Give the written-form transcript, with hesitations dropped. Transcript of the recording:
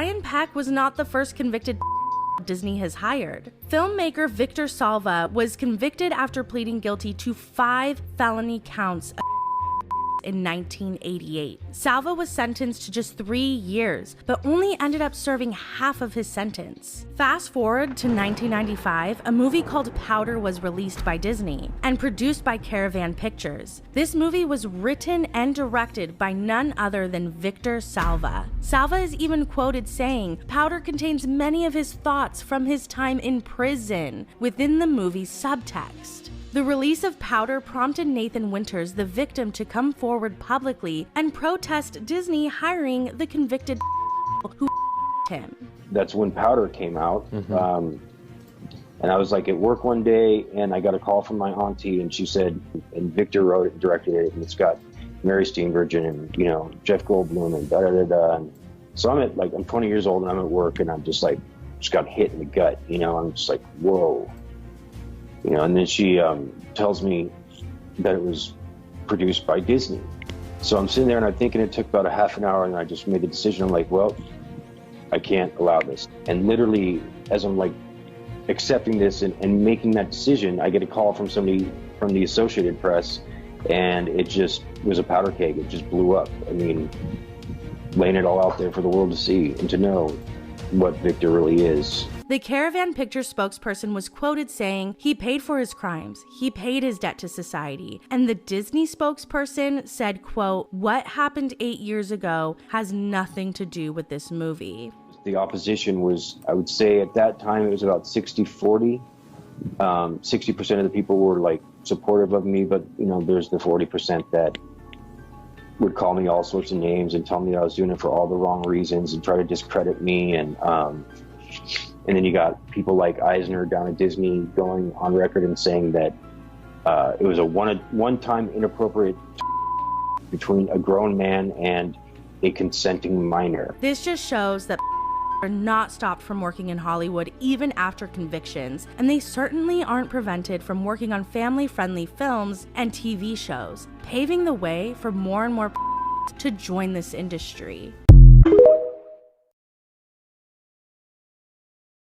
Brian Peck was not the first convicted Disney has hired. Filmmaker Victor Salva was convicted after pleading guilty to 5 felony counts in 1988. Salva was sentenced to just 3 years, but only ended up serving half of his sentence. Fast forward to 1995, a movie called Powder was released by Disney and produced by Caravan Pictures. This movie was written and directed by none other than Victor Salva. Salva is even quoted saying, "Powder contains many of his thoughts from his time in prison," within the movie's subtext. The release of Powder prompted Nathan Winters, the victim, to come forward publicly and protest Disney hiring the convicted who him. That's when Powder came out. And I was like at work one day and I got a call from my auntie and she said, and Victor wrote it and directed it, and it's got Mary Steenburgen and, you know, Jeff Goldblum and da-da-da-da. And so I'm 20 years old and I'm at work and I'm just got hit in the gut, you know, I'm just like, whoa. You know, and then she tells me that it was produced by Disney. So I'm sitting there and I'm thinking it took about a half an hour and I just made the decision. I'm like, well, I can't allow this. And literally, as I'm like accepting this and making that decision, I get a call from somebody from the Associated Press and it just was a powder keg. It just blew up. I mean, laying it all out there for the world to see and to know what Victor really is. The Caravan Pictures spokesperson was quoted saying he paid for his crimes, he paid his debt to society, and the Disney spokesperson said, quote, "What happened 8 years ago has nothing to do with this movie." The opposition was, I would say at that time, it was about 60-40. 60% of the people were like supportive of me, but you know, there's the 40% that would call me all sorts of names and tell me that I was doing it for all the wrong reasons and try to discredit me. And then you got people like Eisner down at Disney going on record and saying that it was a one-time inappropriate between a grown man and a consenting minor. This just shows that are not stopped from working in Hollywood even after convictions, and they certainly aren't prevented from working on family-friendly films and TV shows, paving the way for more and more to join this industry.